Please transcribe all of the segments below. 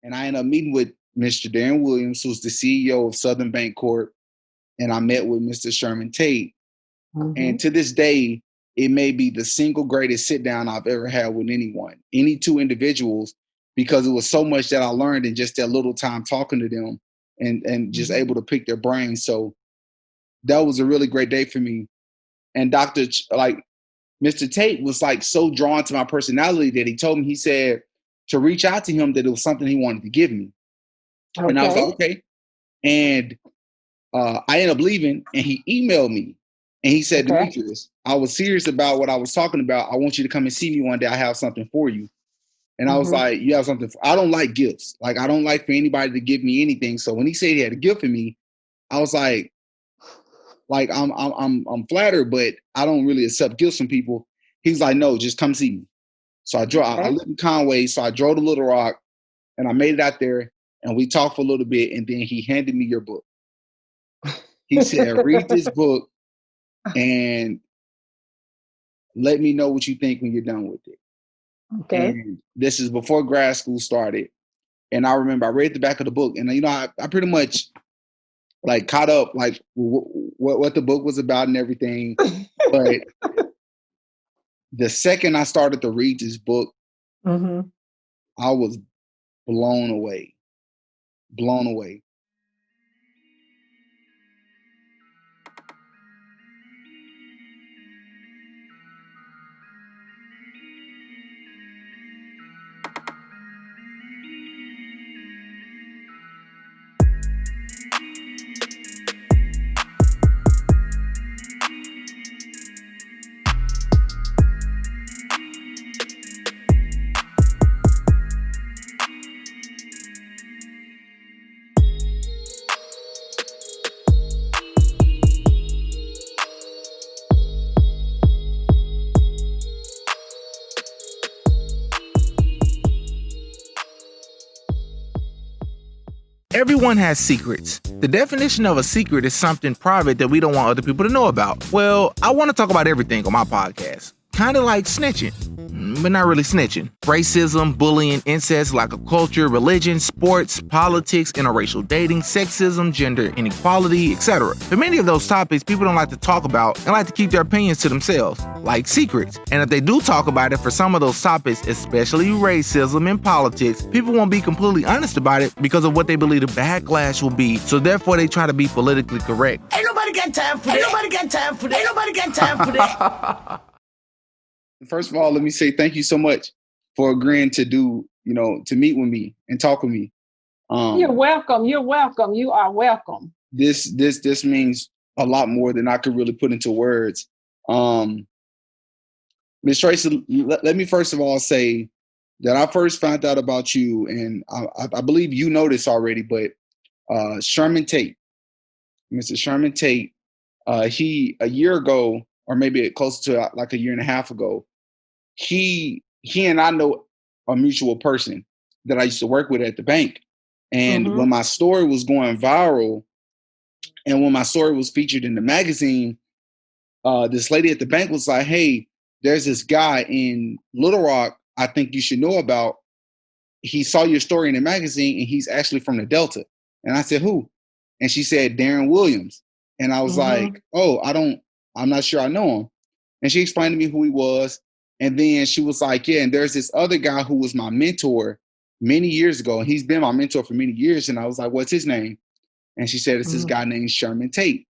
And I ended up meeting with Mr. Darren Williams, who's the CEO of Southern Bank Corp, and I met with Mr. Sherman Tate. And to this day, it may be the single greatest sit down I've ever had with anyone, any two individuals, because it was so much that I learned in just that little time talking to them and just able to pick their brains. So that was a really great day for me. And Mr. Tate was like so drawn to my personality that he told me, he said to reach out to him that it was something he wanted to give me. Okay. And I was like, okay. And I ended up leaving, and he emailed me. And he said, Demetrius, I was serious about what I was talking about. I want you to come and see me one day. I have something for you. And I was like, you have something? I don't like gifts. Like, I don't like for anybody to give me anything. So when he said he had a gift for me, I was like I'm flattered, but I don't really accept gifts from people. He's like, no, just come see me. So I drove. I live in Conway, so I drove to Little Rock, and I made it out there, and we talked for a little bit, and then he handed me your book. He said, read this book and let me know what you think when you're done with it. Okay. And this is before grad school started. And I remember I read the back of the book, and I pretty much like caught up like what the book was about and everything. But the second I started to read this book, I was blown away. Blown away. Everyone has secrets. The definition of a secret is something private that we don't want other people to know about. Well, I want to talk about everything on my podcast. Kind of like snitching, but not really snitching. Racism, bullying, incest, lack of culture, religion, sports, politics, interracial dating, sexism, gender inequality, etc. For many of those topics, people don't like to talk about and like to keep their opinions to themselves, like secrets. And if they do talk about it for some of those topics, especially racism and politics, people won't be completely honest about it because of what they believe the backlash will be. So therefore, they try to be politically correct. Ain't nobody got time for that. Ain't nobody got time for that. Ain't nobody got time for that. First of all, let me say thank you so much for agreeing to to meet with me and talk with me. You're welcome. You're welcome. You are welcome. This means a lot more than I could really put into words. Ms. Tracy, let me first of all say that I first found out about you, and I believe you know this already, but Sherman Tate, Mr. Sherman Tate, he a year ago, or maybe close to like a year and a half ago, he and I know a mutual person that I used to work with at the bank. And when my story was going viral and when my story was featured in the magazine, this lady at the bank was like, hey, there's this guy in Little Rock I think you should know about. He saw your story in the magazine and he's actually from the Delta. And I said, who? And she said, Darren Williams. And I was like, oh, I'm not sure I know him. And she explained to me who he was. And then she was like, yeah, and there's this other guy who was my mentor many years ago. And he's been my mentor for many years. And I was like, what's his name? And she said, it's this guy named Sherman Tate.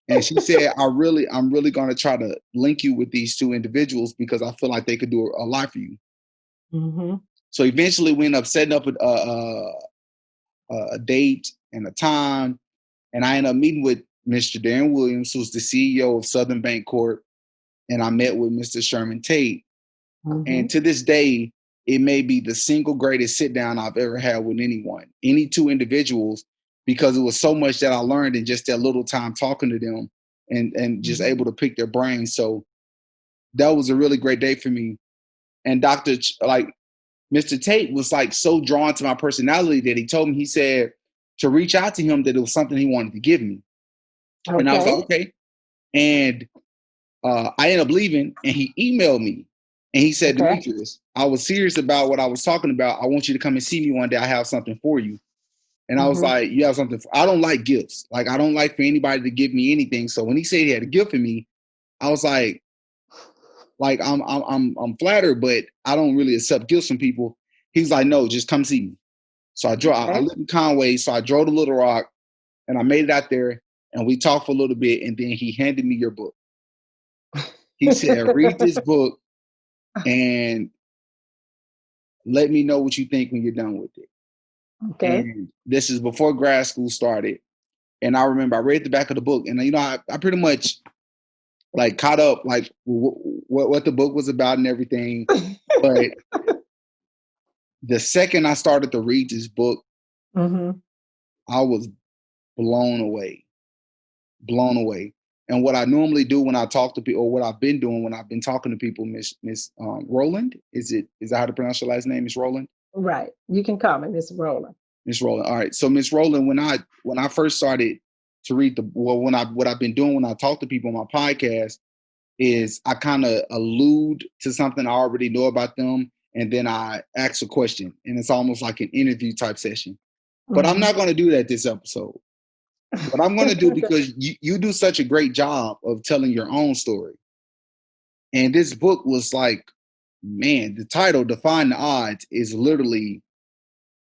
And she said, I'm really going to try to link you with these two individuals because I feel like they could do a lot for you. So eventually we ended up setting up a date and a time. And I ended up meeting with Mr. Darren Williams, who's the CEO of Southern Bank Corp. And I met with Mr. Sherman Tate. And to this day, it may be the single greatest sit down I've ever had with anyone, any two individuals, because it was so much that I learned in just that little time talking to them and just able to pick their brains. So that was a really great day for me. And Mr. Tate was like so drawn to my personality that he told me, he said to reach out to him that it was something he wanted to give me. And I was like, okay. And I ended up leaving and he emailed me. And he said, Okay. Demetrius, I was serious about what I was talking about. I want you to come and see me one day. I have something for you. And I was like, you have something I don't like gifts. Like, I don't like for anybody to give me anything. So when he said he had a gift for me, I was like I'm flattered, but I don't really accept gifts from people. He's like, no, just come see me. So I live in Conway. So I drove to Little Rock and I made it out there and we talked for a little bit. And then he handed me your book. He said, read this book and let me know what you think when you're done with it. Okay. And this is before grad school started. And I remember I read the back of the book, and I pretty much like caught up like what the book was about and everything. But the second I started to read this book, I was blown away, blown away. And what I normally do when I talk to people, or what I've been doing when I've been talking to people, Miss Roland, is that how to pronounce your last name, Miss Roland? Right. You can call me Miss Roland. Miss Roland. All right. So Miss Roland, when I first started to read what I've been doing when I talk to people on my podcast is I kind of allude to something I already know about them, and then I ask a question, and it's almost like an interview type session. But I'm not going to do that this episode. What I'm going to do, because you do such a great job of telling your own story, and this book was like, man, the title "Defying the Odds" is literally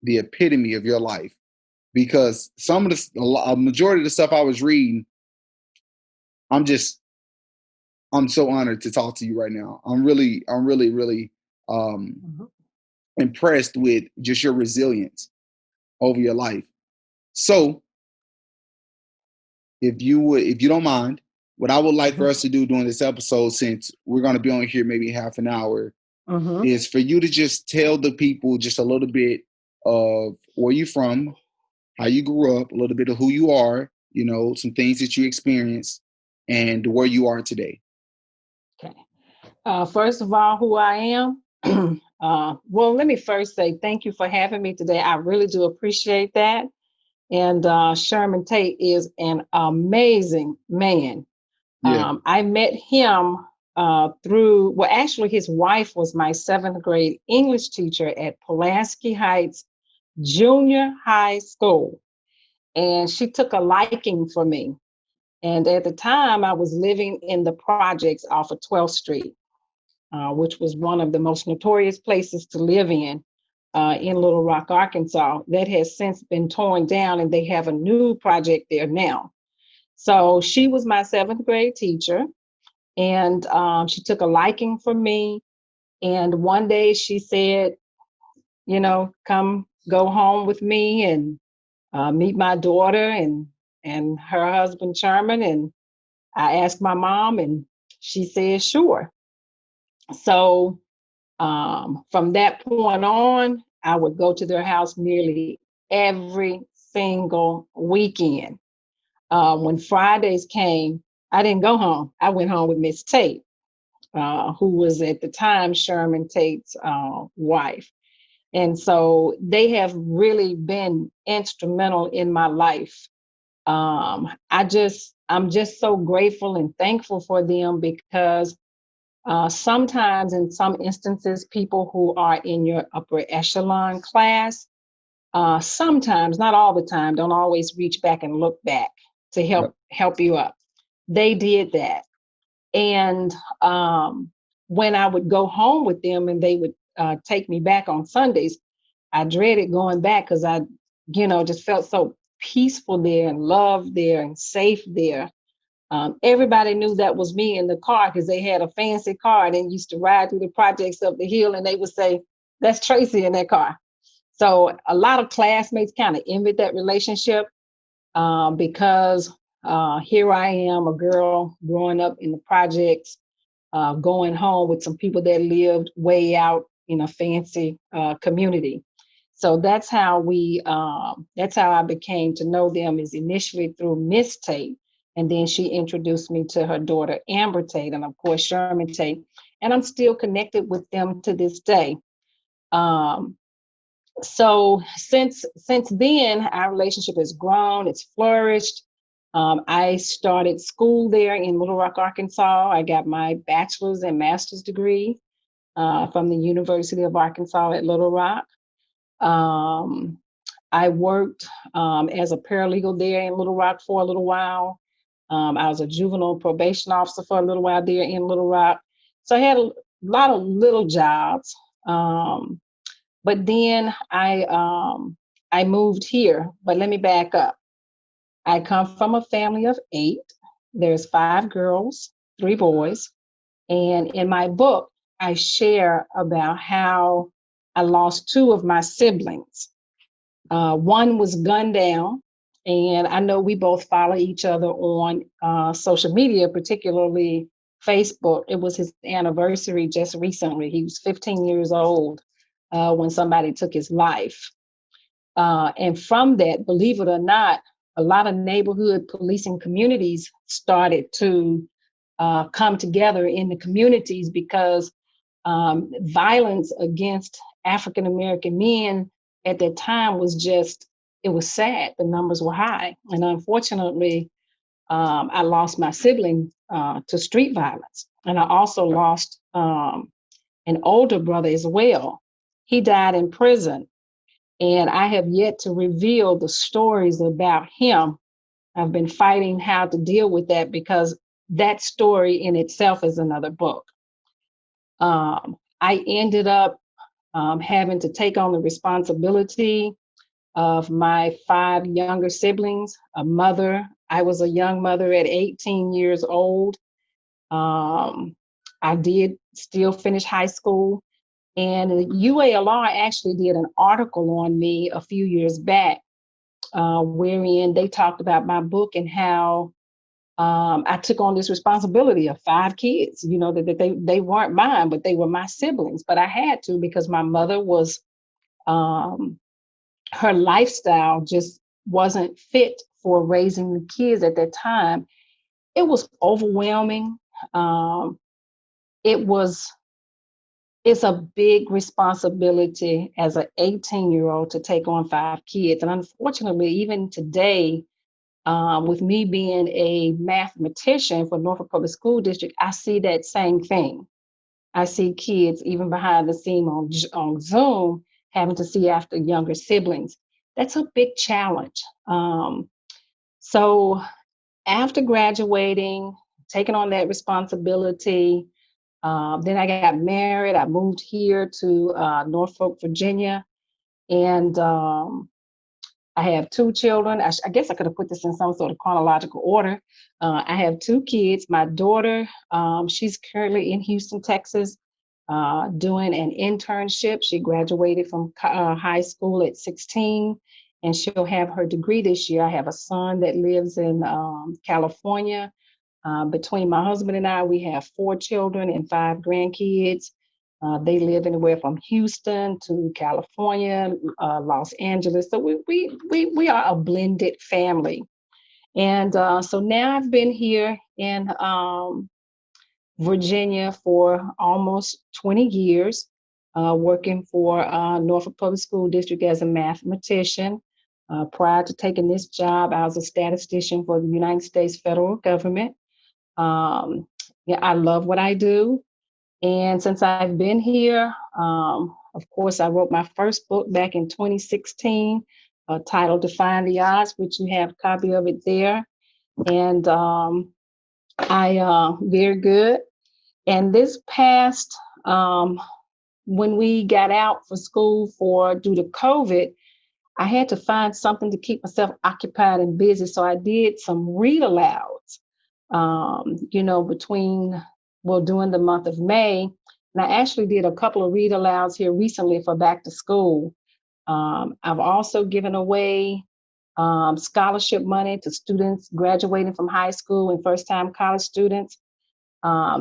the epitome of your life. Because a majority of the stuff I was reading, I'm so honored to talk to you right now. I'm really impressed with just your resilience over your life. So if you don't mind, what I would like for us to do during this episode, since we're going to be on here maybe half an hour, is for you to just tell the people just a little bit of where you're from, how you grew up, a little bit of who you are, some things that you experienced, and where you are today. Okay. First of all, who I am. Well, let me first say thank you for having me today. I really do appreciate that. And Sherman Tate is an amazing man. Yeah. I met him actually, his wife was my 7th grade English teacher at Pulaski Heights Junior High School. And she took a liking for me. And at the time, I was living in the projects off of 12th Street, which was one of the most notorious places to live in Little Rock, Arkansas. That has since been torn down, and they have a new project there now. So she was my 7th grade teacher, and she took a liking for me. And one day she said, come go home with me and meet my daughter and her husband, Sherman. And I asked my mom, and she said, sure. So from that point on, I would go to their house nearly every single weekend. When Fridays came, I didn't go home. I went home with Miss Tate, who was at the time Sherman Tate's wife. And so they have really been instrumental in my life. I'm just so grateful and thankful for them, because sometimes in some instances, people who are in your upper echelon class, sometimes, not all the time, don't always reach back and look back to help you up. They did that. And when I would go home with them and they would take me back on Sundays, I dreaded going back, because I, just felt so peaceful there and loved there and safe there. Everybody knew that was me in the car, because they had a fancy car and used to ride through the projects up the hill, and they would say, that's Tracy in that car. So a lot of classmates kind of envied that relationship, because here I am, a girl growing up in the projects, going home with some people that lived way out in a fancy community. So that's how I became to know them, is initially through Miss Tate. And then she introduced me to her daughter, Amber Tate, and of course, Sherman Tate. And I'm still connected with them to this day. So since then, our relationship has grown, it's flourished. I started school there in Little Rock, Arkansas. I got my bachelor's and master's degree. from the University of Arkansas at Little Rock. I worked as a paralegal there in Little Rock for a little while. I was a juvenile probation officer for a little while there in Little Rock. So I had a lot of little jobs. But then I moved here. But let me back up. I come from a family of 8. There's 5 girls, 3 boys. And in my book, I share about how I lost 2 of my siblings. One was gunned down, and I know we both follow each other on social media, particularly Facebook. It was his anniversary just recently. He was 15 years old when somebody took his life. And from that, believe it or not, a lot of neighborhood policing communities started to come together in the communities because violence against African American men at that time was just, it was sad. The numbers were high. And unfortunately, I lost my sibling to street violence. And I also lost an older brother as well. He died in prison. And I have yet to reveal the stories about him. I've been fighting how to deal with that because that story in itself is another book. I ended up having to take on the responsibility of my 5 younger siblings, a mother. I was a young mother at 18 years old. I did still finish high school. And the UALR actually did an article on me a few years back, wherein they talked about my book and how I took on this responsibility of 5 kids, you know, that they weren't mine, but they were my siblings. But I had to because my mother was, her lifestyle just wasn't fit for raising the kids at that time. It was overwhelming. It's a big responsibility as an 18-year-old to take on 5 kids. And unfortunately, even today, with me being a mathematician for Norfolk Public School District, I see that same thing. I see kids even behind the scene on Zoom having to see after younger siblings. That's a big challenge. So after graduating, taking on that responsibility, then I got married. I moved here to Norfolk, Virginia, and I have 2 children. I guess I could have put this in some sort of chronological order. I have 2 kids. My daughter, she's currently in Houston, Texas, doing an internship. She graduated from high school at 16, and she'll have her degree this year. I have a son that lives in California. Between my husband and I, we have 4 children and 5 grandkids. They live anywhere from Houston to California, Los Angeles. So we are a blended family. And so now I've been here in Virginia for almost 20 years, working for Norfolk Public School District as a mathematician. Prior to taking this job, I was a statistician for the United States federal government. Yeah, I love what I do. And since I've been here, of course, I wrote my first book back in 2016, titled Defying the Odds, which you have a copy of it there. And very good. And this past, when we got out for school due to COVID, I had to find something to keep myself occupied and busy. So I did some read alouds, during the month of May. And I actually did a couple of read alouds here recently for back to school. I've also given away scholarship money to students graduating from high school and first-time college students.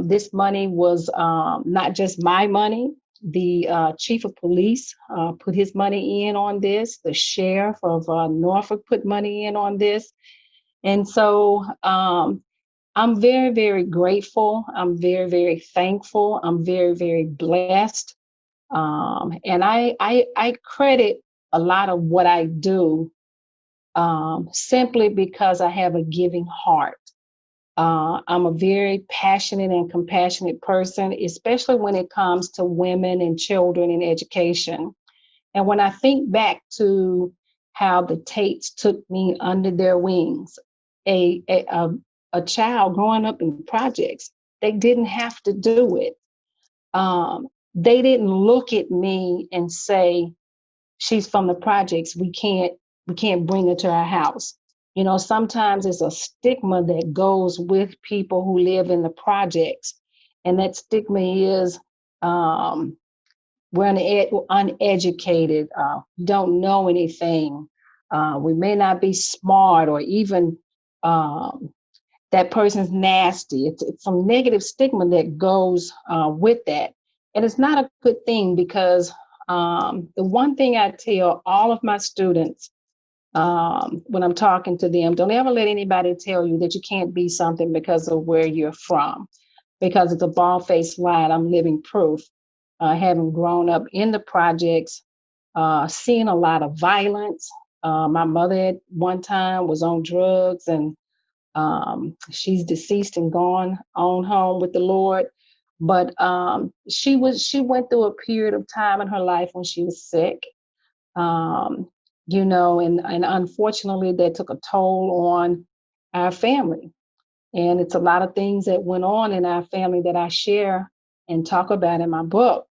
This money was not just my money. The chief of police put his money in on this. The sheriff of Norfolk put money in on this. And so I'm very, very grateful. I'm very, very thankful. I'm very, very blessed. And I credit a lot of what I do simply because I have a giving heart. I'm a very passionate and compassionate person, especially when it comes to women and children and education. And when I think back to how the Tates took me under their wings, a, a, a, a child growing up in projects, they didn't have to do it. They didn't look at me and say, she's from the projects. We can't bring her to our house. You know, sometimes it's a stigma that goes with people who live in the projects. And that stigma is um, we're uneducated, don't know anything. We may not be smart or even um, that person's nasty. It's some negative stigma that goes with that. And it's not a good thing because the one thing I tell all of my students when I'm talking to them, don't ever let anybody tell you that you can't be something because of where you're from, because it's a bald-faced lie. I'm living proof. Having grown up in the projects, seeing a lot of violence. My mother at one time was on drugs and she's deceased and gone on home with the Lord. But she went through a period of time in her life when she was sick, um, and unfortunately that took a toll on our family. And it's a lot of things that went on in our family that I share and talk about in my book.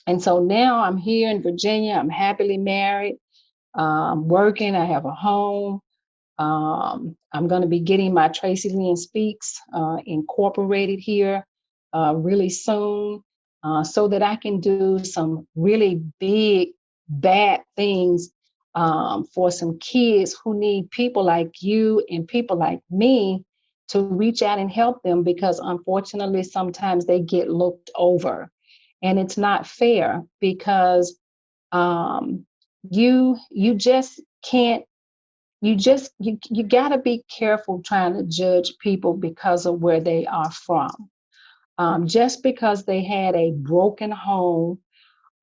And so now I'm here in Virginia. I'm happily married, working. I have a home. I'm going to be getting my Tracy Lynn Speaks incorporated here really soon so that I can do some really big, bad things for some kids who need people like you and people like me to reach out and help them, because unfortunately, sometimes they get looked over. And it's not fair because um, you just can't you got to be careful trying to judge people because of where they are from. Just because they had a broken home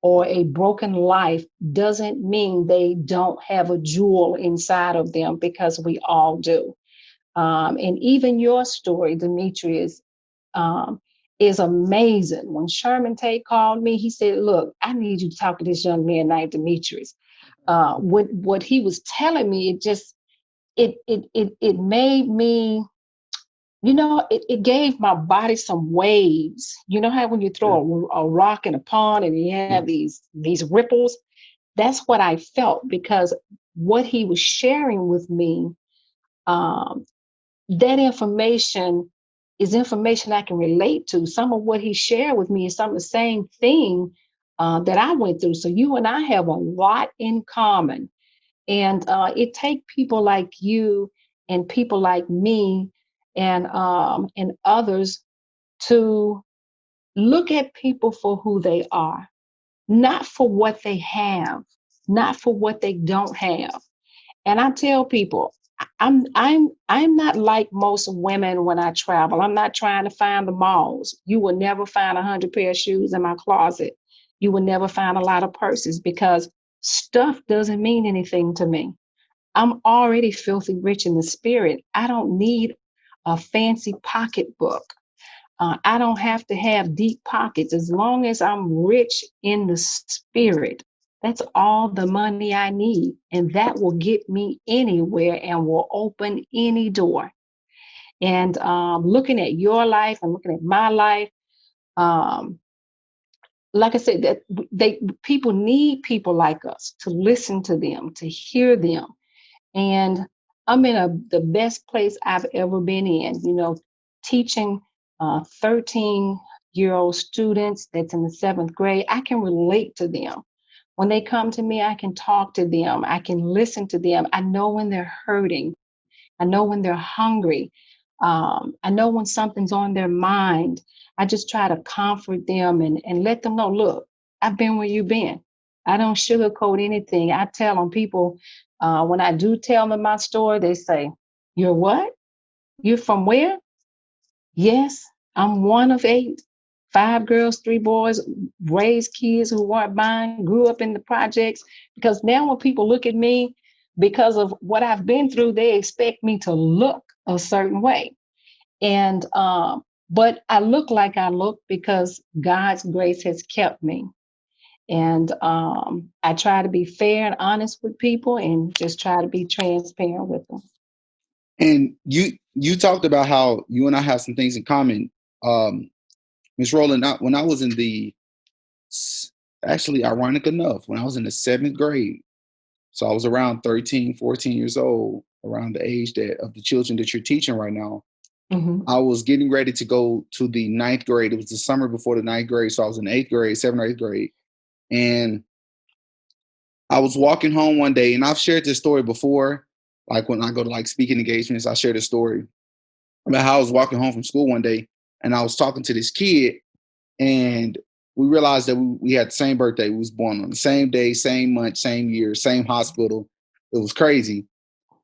or a broken life doesn't mean they don't have a jewel inside of them, because we all do. And even your story, Demetrius, um, is amazing. When Sherman Tate called me, he said, "Look, I need you to talk to this young man named Demetrius." What he was telling me, it made me, it gave my body some waves. You know how when you throw a rock in a pond and you have these ripples? That's what I felt, because what he was sharing with me, um, that information is information I can relate to. Some of what he shared with me is some of the same thing that I went through. So you and I have a lot in common. And it takes people like you and people like me and others to look at people for who they are, not for what they have, not for what they don't have. And I tell people, I'm not like most women when I travel. I'm not trying to find the malls. You will never find 100 pair of shoes in my closet. You will never find a lot of purses, because stuff doesn't mean anything to me. I'm already filthy rich in the spirit. I don't need a fancy pocketbook. I don't have to have deep pockets. As long as I'm rich in the spirit, that's all the money I need. And that will get me anywhere and will open any door. And looking at your life and looking at my life, um, like I said, that people need people like us to listen to them, to hear them. And I'm in the best place I've ever been in, teaching 13-year-old students that's in the 7th grade. I can relate to them. When they come to me, I can talk to them. I can listen to them. I know when they're hurting. I know when they're hungry. I know when something's on their mind. I just try to comfort them and let them know, look, I've been where you've been. I don't sugarcoat anything. I tell them, people, when I do tell them my story, they say, "You're what? You're from where?" Yes, I'm one of 8, 5 girls, 3 boys, raised kids who weren't mine, grew up in the projects. Because now when people look at me, because of what I've been through, they expect me to look a certain way. And but I look like I look because God's grace has kept me. And I try to be fair and honest with people and just try to be transparent with them. And you talked about how you and I have some things in common. Ms. Rowland, when I was in the, actually, ironic enough, when I was in the 7th grade, so I was around 13, 14 years old, around the age of the children that you're teaching right now. Mm-hmm. I was getting ready to go to the 9th grade. It was the summer before the 9th grade. So I was in 8th grade, 7th or 8th grade. And I was walking home one day, and I've shared this story before. Like when I go to like speaking engagements, I share this story about how I was walking home from school one day, and I was talking to this kid, and we realized that we had the same birthday. We was born on the same day, same month, same year, same hospital. It was crazy.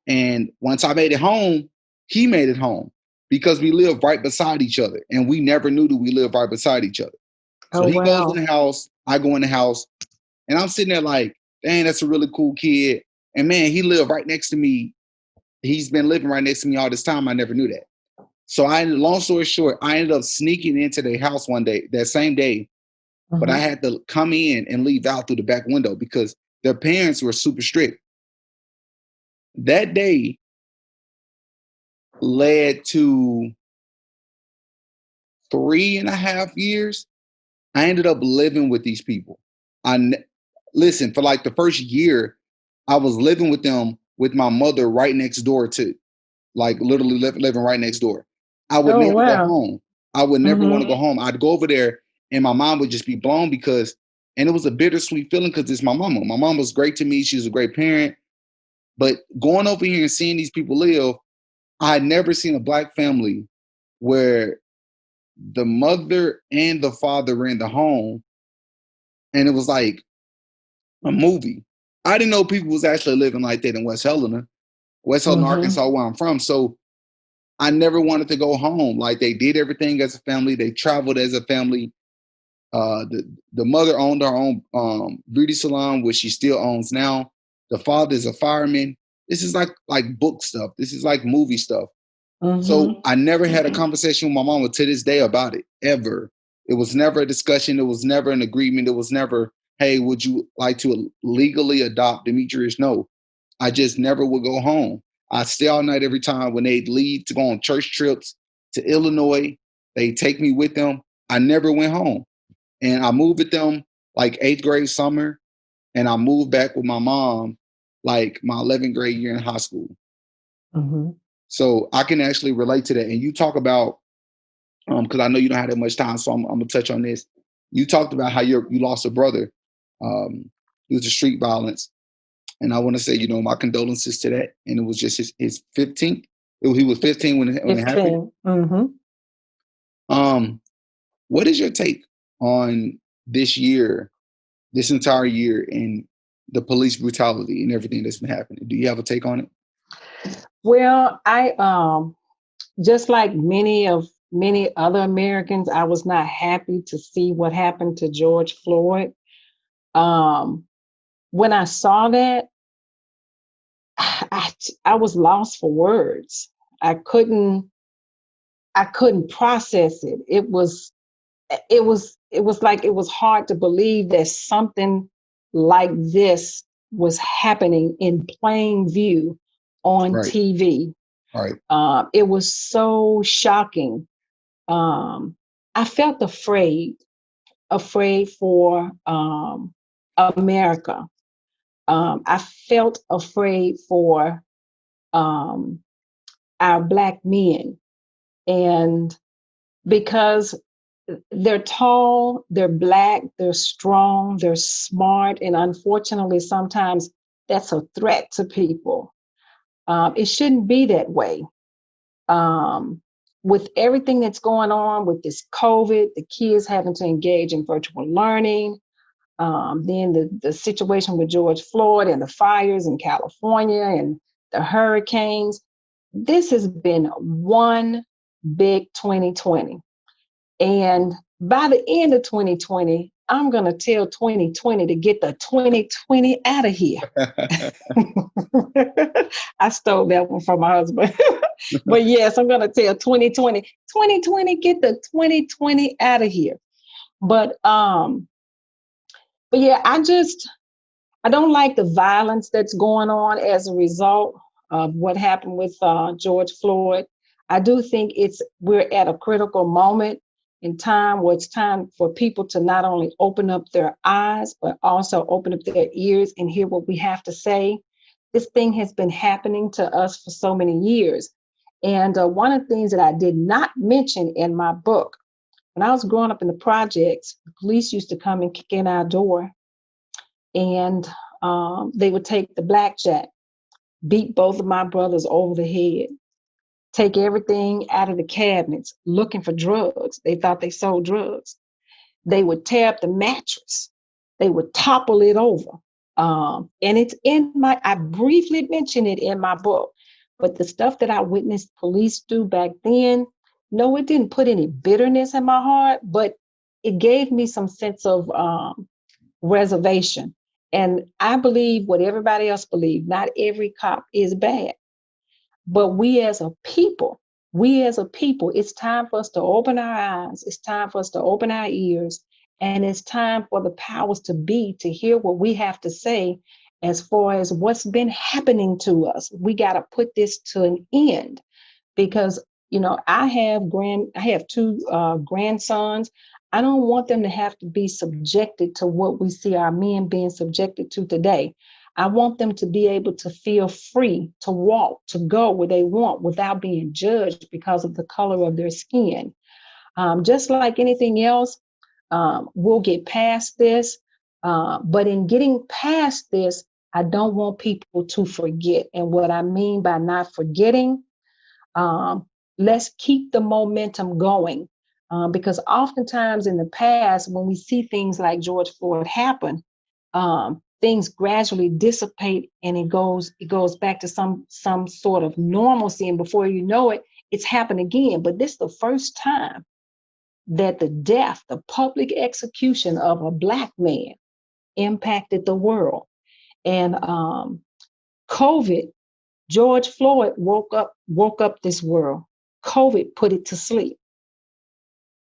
And once I made it home, he made it home because we lived right beside each other, and we never knew that we lived right beside each other. So Oh, he goes in wow. the house, I go in the house, and I'm sitting there like, dang, that's a really cool kid. And man, he lived right next to me. He's been living right next to me all this time. I never knew that. So long story short, I ended up sneaking into their house one day, that same day, but I had to come in and leave out through the back window because their parents were super strict. That day led to 3.5 years. I ended up living with these people. Listen, for like the first year, I was living with them with my mother right next door to, like literally living right next door. I would Oh, never go wow. home. I would never want to Mm-hmm. go home. I'd go over there and my mom would just be blown because, and it was a bittersweet feeling because it's my mama. My mom was great to me. She was a great parent. But going over here and seeing these people live, I had never seen a Black family where the mother and the father were in the home, and it was like a movie. I didn't know people was actually living like that in West Helena, Mm-hmm. Arkansas, where I'm from. So I never wanted to go home. Like they did everything as a family. They traveled as a family. The mother owned her own beauty salon, which she still owns now. The father is a fireman. This is like book stuff. This is like movie stuff. So Mm-hmm. I never had a conversation with my mama to this day about it, ever. It was never a discussion. It was never an agreement. It was never, hey, would you like to legally adopt Demetrius? No, I just never would go home. I'd stay all night every time when they'd leave to go on church trips to Illinois. They'd take me with them. I never went home. And I moved with them like 8th grade summer. And I moved back with my mom like my 11th grade year in high school. Mm-hmm. So I can actually relate to that. And you talk about, because I know you don't have that much time, so I'm gonna touch on this. You talked about how you lost a brother. It was a street violence, and I want to say, my condolences to that. And it was just his 15th. He was 15 when it happened. 15. Mm-hmm. What is your take on this year, this entire year, and the police brutality and everything that's been happening? Do you have a take on it? Well, I just like many other Americans, I was not happy to see what happened to George Floyd. When I saw that, I was lost for words. I couldn't process it. It was like it was hard to believe that something like this was happening in plain view on Right. TV. Right. It was so shocking. I felt afraid for America. I felt afraid for our Black men. And because they're tall, they're Black, they're strong, they're smart, and unfortunately, sometimes that's a threat to people. It shouldn't be that way. With everything that's going on with this COVID, the kids having to engage in virtual learning, then the situation with George Floyd and the fires in California and the hurricanes, this has been one big 2020. And by the end of 2020, I'm going to tell 2020 to get the 2020 out of here. I stole that one from my husband. But yes, I'm going to tell 2020, get the 2020 out of here. But yeah, I don't like the violence that's going on as a result of what happened with George Floyd. I do think we're at a critical moment in time where it's time for people to not only open up their eyes, but also open up their ears and hear what we have to say. This thing has been happening to us for so many years. And one of the things that I did not mention in my book, when I was growing up in the projects, the police used to come and kick in our door, and they would take the blackjack, beat both of my brothers over the head, take everything out of the cabinets looking for drugs. They thought they sold drugs. They would tear up the mattress. They would topple it over. And it's I briefly mentioned it in my book, but the stuff that I witnessed police do back then, no, it didn't put any bitterness in my heart, but it gave me some sense of reservation. And I believe what everybody else believes. Not every cop is bad. But we as a people, it's time for us to open our eyes. It's time for us to open our ears. And it's time for the powers to be to hear what we have to say as far as what's been happening to us. We got to put this to an end because, I have two grandsons. I don't want them to have to be subjected to what we see our men being subjected to today. I want them to be able to feel free to walk, to go where they want without being judged because of the color of their skin. Just like anything else, we'll get past this. But in getting past this, I don't want people to forget. And what I mean by not forgetting, let's keep the momentum going. Because oftentimes in the past, when we see things like George Floyd happen, things gradually dissipate and it goes back to some sort of normalcy. And before you know it, it's happened again. But this is the first time that the public execution of a Black man impacted the world. And George Floyd woke up this world. COVID put it to sleep.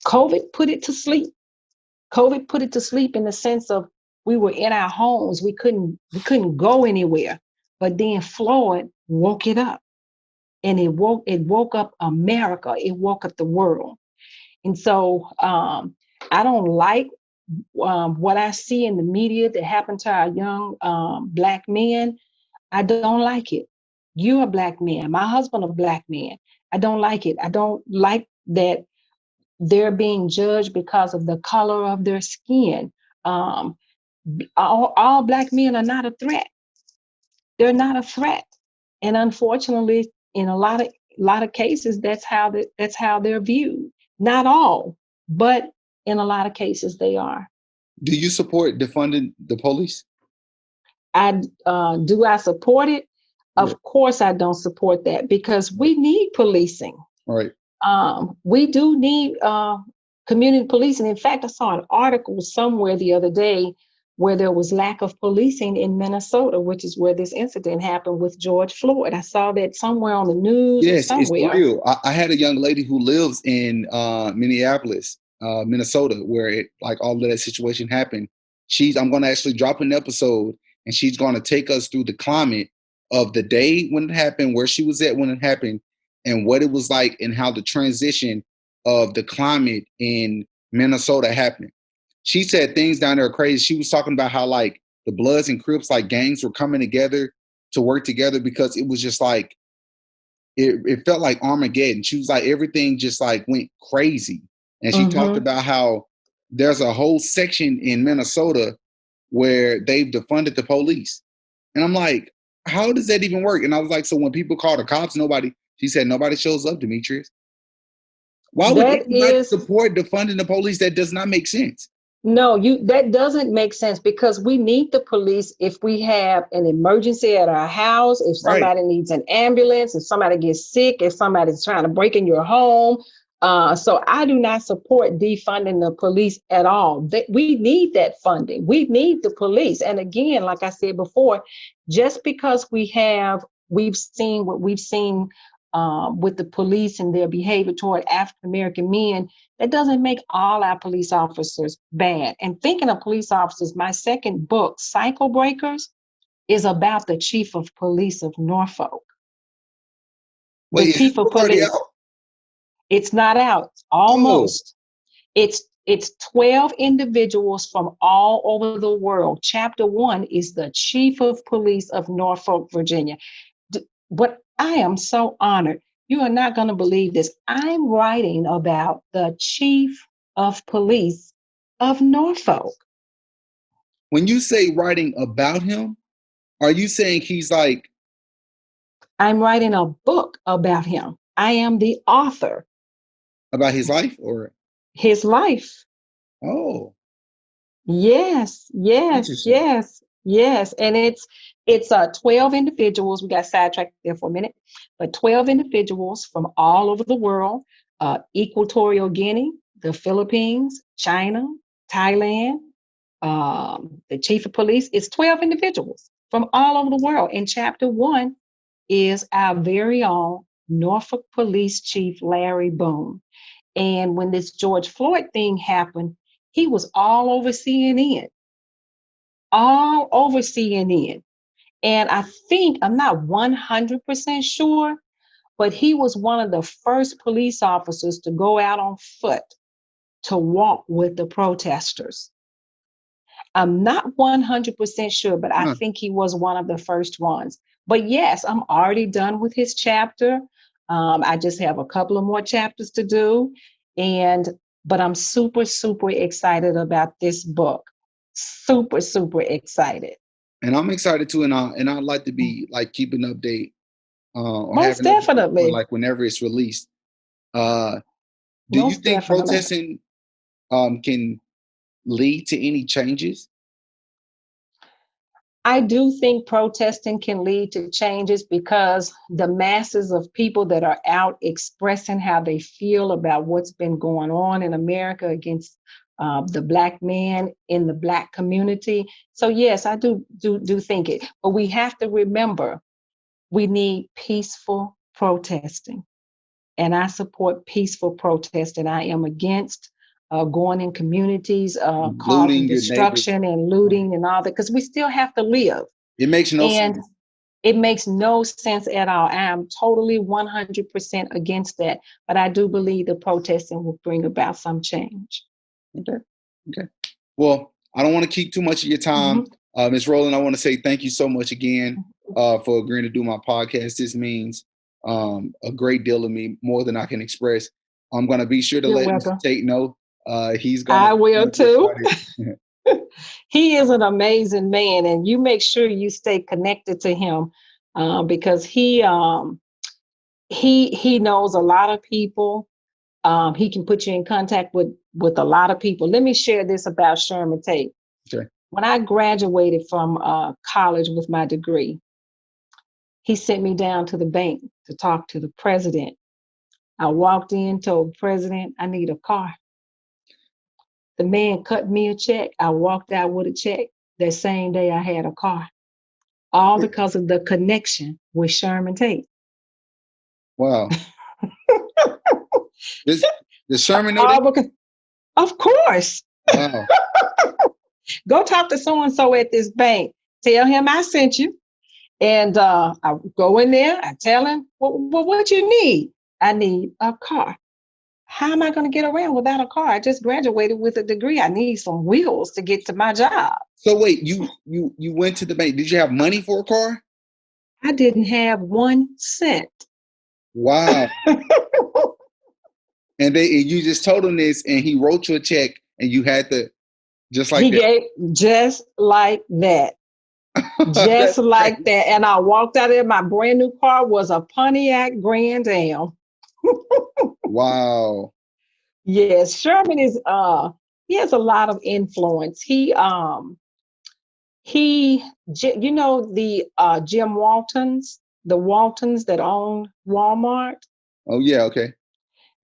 COVID put it to sleep. COVID put it to sleep in the sense of we were in our homes. We couldn't go anywhere. But then Floyd woke it up. And it woke up America. It woke up the world. And so I don't like what I see in the media that happened to our young Black men. I don't like it. You're a Black man. My husband a Black man. I don't like it. I don't like that they're being judged because of the color of their skin. All Black men are not a threat. They're not a threat. And unfortunately, in a lot of cases, that's how they're viewed. Not all, but in a lot of cases they are. Do you support defunding the police? Do I support it? Of course I don't support that because we need policing. Right. We do need community policing. In fact, I saw an article somewhere the other day where there was lack of policing in Minnesota, which is where this incident happened with George Floyd. I saw that somewhere on the news. Yes, somewhere. It's real. I had a young lady who lives in Minneapolis, Minnesota, where all of that situation happened. I'm going to actually drop an episode, and she's going to take us through the climate of the day when it happened, where she was at when it happened, and what it was like, and how the transition of the climate in Minnesota happened. She said things down there are crazy. She was talking about how the Bloods and Crips, gangs were coming together to work together because it was just it felt like Armageddon. She was like, everything just went crazy. And she talked about how there's a whole section in Minnesota where they've defunded the police. And I'm like, how does that even work? And I was like, so when people call the cops, she said, nobody shows up, Demetrius. Why would anybody support defunding the police? That does not make sense. No, that doesn't make sense because we need the police if we have an emergency at our house, if somebody needs an ambulance, if somebody gets sick, if somebody's trying to break in your home. So I do not support defunding the police at all. We need that funding. We need the police. And again, like I said before, just because we've seen what we've seen with the police and their behavior toward African American men, that doesn't make all our police officers bad. And thinking of police officers, my second book, Cycle Breakers, is about the chief of police of Norfolk. Wait, The is this chief of book already police. out? It's not out, Oh, almost. It's 12 individuals from all over the world. Chapter 1 is the chief of police of Norfolk, Virginia. But I am so honored. You are not going to believe this. I'm writing about the chief of police of Norfolk. when you say writing about him, are you saying he's like I'm writing a book about him. I am the author. about his life or? His life. Oh, Yes, yes, interesting. yes, yes. And it's 12 individuals. We got sidetracked there for a minute, but 12 individuals from all over the world, Equatorial Guinea, the Philippines, China, Thailand, the chief of police. It's 12 individuals from all over the world. And chapter 1 is our very own Norfolk Police Chief Larry Boone. And when this George Floyd thing happened, he was all over CNN, all over CNN. And I think, I'm not 100% sure, but he was one of the first police officers to go out on foot to walk with the protesters. I'm not 100% sure, but I Huh. think he was one of the first ones. But yes, I'm already done with his chapter. I just have a couple of more chapters to do. But I'm super, super excited about this book. Super, super excited. And I'm excited too, and I'd like to be like keeping an update or Most having an update for definitely. like whenever it's released. Do you Most think definitely. protesting can lead to any changes? I do think protesting can lead to changes because the masses of people that are out expressing how they feel about what's been going on in America against the Black man in the Black community. So yes, I do think it. But we have to remember we need peaceful protesting, and I support peaceful protest. And I am against going in communities, causing Looting your neighbors. destruction and looting and all that, because we still have to live. It makes no And sense. it makes no sense at all. I am totally 100% against that. But I do believe the protesting will bring about some change. Okay. Okay. Well, I don't want to keep too much of your time. Ms. Rowland, I want to say thank you so much again for agreeing to do my podcast. This means a great deal to me, more than I can express. I'm going to be sure to You're let Mr. welcome. Tate know. He's I will gonna be too. excited. He is an amazing man, and you make sure you stay connected to him because he knows a lot of people. He can put you in contact with a lot of people. Let me share this about Sherman Tate. Okay. When I graduated from college with my degree, he sent me down to the bank to talk to the president. I walked in, told the president I need a car. The man cut me a check. I walked out with a check. That same day I had a car. All because of the connection with Sherman Tate. Wow. Does Sherman know All that? because, of course. Wow. Go talk to so-and-so at this bank. Tell him I sent you. And I go in there. I tell him, well, what you need? I need a car. How am I going to get around without a car? I just graduated with a degree. I need some wheels to get to my job. So wait, you went to the bank. Did you have money for a car? I didn't have 1 cent. Wow. And you just told him this, and he wrote you a check, and you had to just like He that. gave just like that. Just like crazy. that. And I walked out there. My brand new car was a Pontiac Grand Am. Wow. Yes, Sherman is he has a lot of influence. He you know the Jim Waltons, the Waltons that own Walmart. Oh yeah, okay.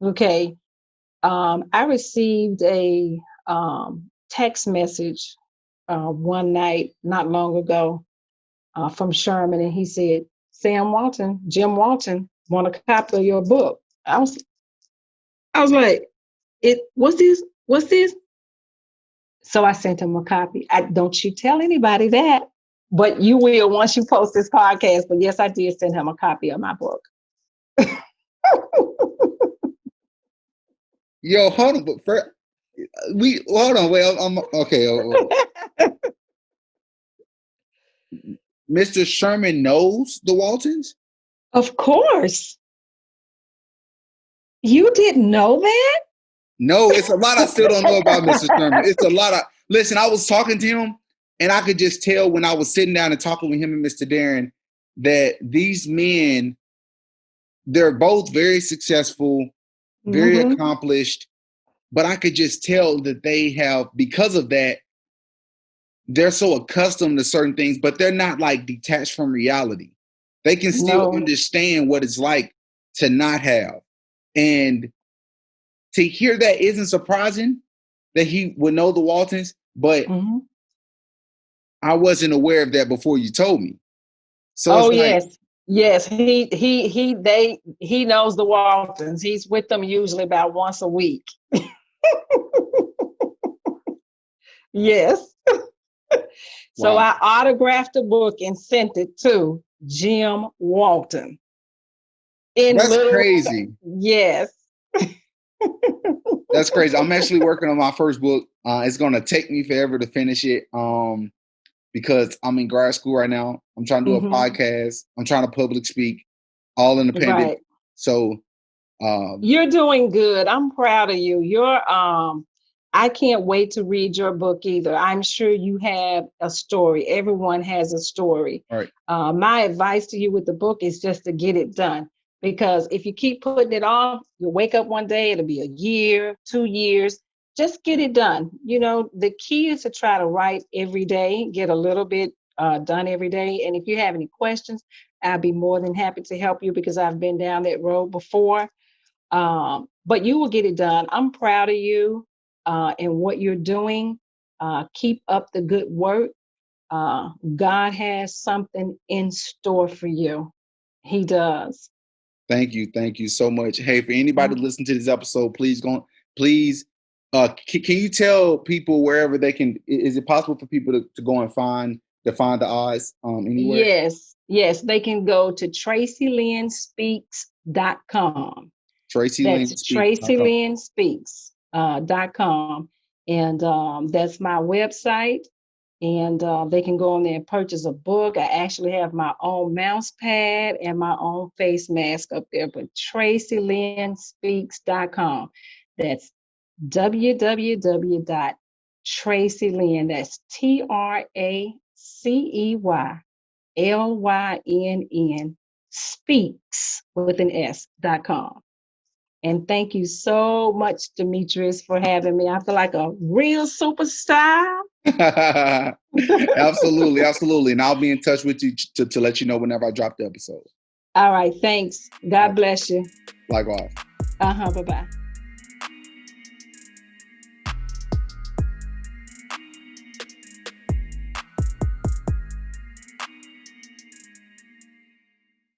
Okay. I received a text message one night not long ago from Sherman, and he said, Jim Walton want a copy of your book. I was like, what's this? What's this? So I sent him a copy. Don't you tell anybody that, but you will once you post this podcast. But yes, I did send him a copy of my book. Yo, hold on, but hold on. Wait, I'm okay. Mr. Sherman knows the Waltons? Of course. You didn't know that? No, it's a lot I still don't know about Mr. Sherman. It's a lot. Listen, I was talking to him, and I could just tell when I was sitting down and talking with him and Mr. Darren that these men, they're both very successful, very accomplished, but I could just tell that they have, because of that, they're so accustomed to certain things, but they're not like detached from reality. They can still understand what it's like to not have. And to hear that isn't surprising that he would know the Waltons, but I wasn't aware of that before you told me. So yes, he knows the Waltons. He's with them usually about once a week. Yes. So I autographed the book and sent it to Jim Walton. That's crazy. Yes. That's crazy. I'm actually working on my first book. It's going to take me forever to finish it because I'm in grad school right now. I'm trying to do a podcast. I'm trying to public speak, all in the pandemic. Right. So you're doing good. I'm proud of you. I can't wait to read your book either. I'm sure you have a story. Everyone has a story. All right. My advice to you with the book is just to get it done. Because if you keep putting it off, you'll wake up one day, it'll be a year, 2 years. Just get it done. You know, the key is to try to write every day, get a little bit done every day. And if you have any questions, I'll be more than happy to help you because I've been down that road before. But you will get it done. I'm proud of you and what you're doing. Keep up the good work. God has something in store for you. He does. Thank you so much. Hey, for anybody listening to this episode, please can you tell people wherever they can? Is it possible for people to go and find Defying the Odds anywhere? Yes, they can go to TracyLynnSpeaks.com. That's TracyLynnSpeaks.com, and that's my website. And they can go on there and purchase a book. I actually have my own mouse pad and my own face mask up there, but TracyLynnSpeaks.com. That's www.TracyLynn, that's TracyLynn, speaks with an S.com. And thank you so much, Demetrius, for having me. I feel like a real superstar. Absolutely. And I'll be in touch with you to let you know whenever I drop the episode. All right. Thanks. God bless you. Likewise. Bye-bye.